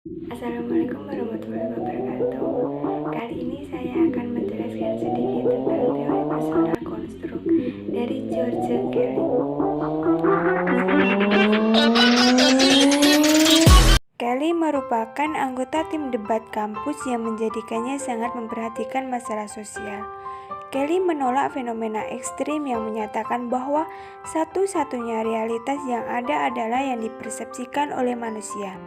Assalamualaikum warahmatullahi wabarakatuh. Kali ini saya akan menjelaskan sedikit tentang teori personal konstruk dari George Kelly. Kelly merupakan anggota tim debat kampus yang menjadikannya sangat memperhatikan masalah sosial. Kelly menolak fenomena ekstrim yang menyatakan bahwa satu-satunya realitas yang ada adalah yang dipersepsikan oleh manusia.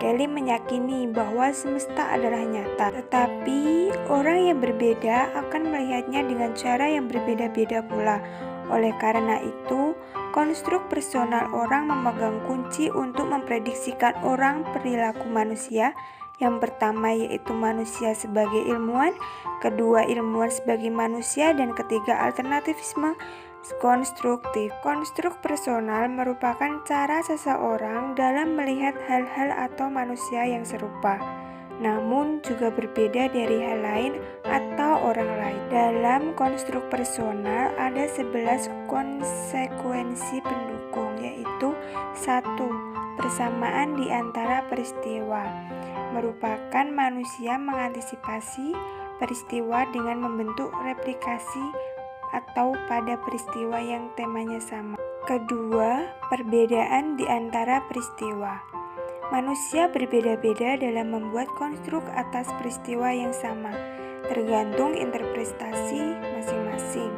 Kelly meyakini bahwa semesta adalah nyata, tetapi orang yang berbeda akan melihatnya dengan cara yang berbeda-beda pula. Oleh karena itu, konstruk personal orang memegang kunci untuk memprediksikan orang perilaku manusia. Yang pertama yaitu manusia sebagai ilmuwan, kedua ilmuwan sebagai manusia, dan ketiga alternativisme konstruktif. Konstruk personal merupakan cara seseorang dalam melihat hal-hal atau manusia yang serupa, namun juga berbeda dari hal lain atau orang lain. Dalam konstruk personal ada 11 konsekuensi pendukung, yaitu 1. Persamaan di antara peristiwa merupakan manusia mengantisipasi peristiwa dengan membentuk replikasi atau pada peristiwa yang temanya sama. Kedua, perbedaan di antara peristiwa. Manusia berbeda-beda dalam membuat konstruk atas peristiwa yang sama, tergantung interpretasi masing-masing.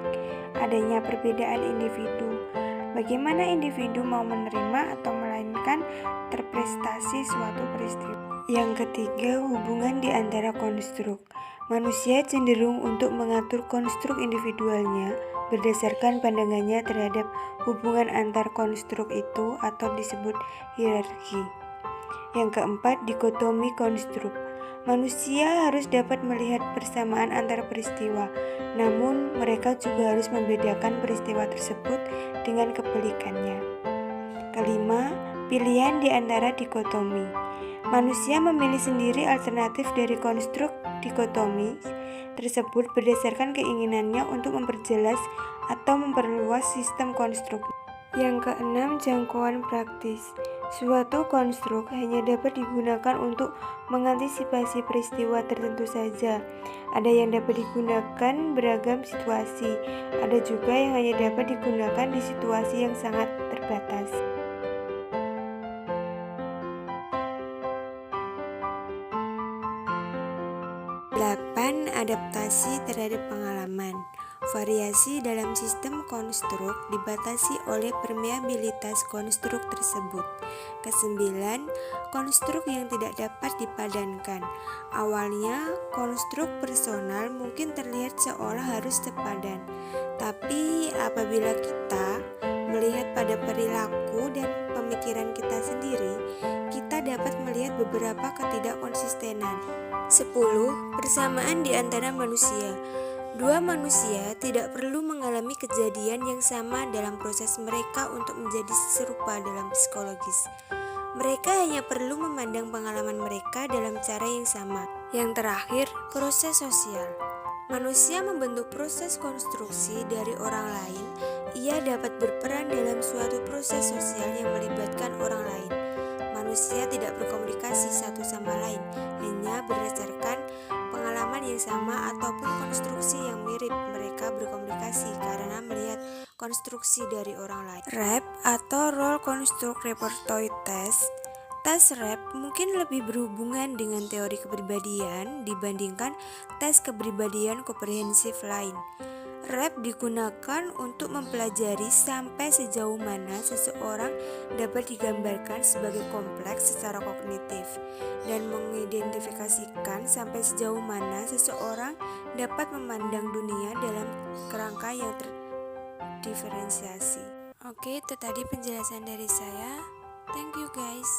Adanya perbedaan individu. Bagaimana individu mau menerima atau melainkan interpretasi suatu peristiwa. Yang ketiga, hubungan di antara konstruk. Manusia cenderung untuk mengatur konstruk individualnya berdasarkan pandangannya terhadap hubungan antar konstruk itu atau disebut hierarki. Yang keempat, dikotomi konstruk. Manusia harus dapat melihat persamaan antar peristiwa, namun mereka juga harus membedakan peristiwa tersebut dengan kebalikannya. Kelima, pilihan di antara dikotomi. Manusia memilih sendiri alternatif dari konstruk dikotomi tersebut berdasarkan keinginannya untuk memperjelas atau memperluas sistem konstruk. Yang keenam, jangkauan praktis. Suatu konstruk hanya dapat digunakan untuk mengantisipasi peristiwa tertentu saja. Ada yang dapat digunakan beragam situasi, ada juga yang hanya dapat digunakan di situasi yang sangat terbatas. 8. Adaptasi terhadap pengalaman. Variasi dalam sistem konstruk dibatasi oleh permeabilitas konstruk tersebut. Kesembilan, konstruk yang tidak dapat dipadankan. Awalnya, konstruk personal mungkin terlihat seolah harus sepadan. Tapi apabila kita melihat pada perilaku dan pemikiran kita sendiri, kita dapat melihat beberapa ketidakkonsistenan. 10. Persamaan di antara manusia. Dua manusia tidak perlu mengalami kejadian yang sama dalam proses mereka untuk menjadi serupa dalam psikologis. Mereka hanya perlu memandang pengalaman mereka dalam cara yang sama. Yang terakhir, proses sosial. Manusia membentuk proses konstruksi dari orang lain. Ia dapat berperan dalam suatu proses sosial yang melibatkan orang lain. Manusia tidak berkomunikasi satu sama lain, hanya berdasarkan pengalaman yang sama ataupun konstruksi yang mirip. Mereka berkomunikasi karena melihat konstruksi dari orang lain. RAP atau Role Construct Repertoire Test. Tes RAP mungkin lebih berhubungan dengan teori kepribadian dibandingkan tes kepribadian komprehensif lain. RAP digunakan untuk mempelajari sampai sejauh mana seseorang dapat digambarkan sebagai kompleks secara kognitif dan mengidentifikasikan sampai sejauh mana seseorang dapat memandang dunia dalam kerangka yang terdiferensiasi. Oke, itu tadi penjelasan dari saya. Thank you guys.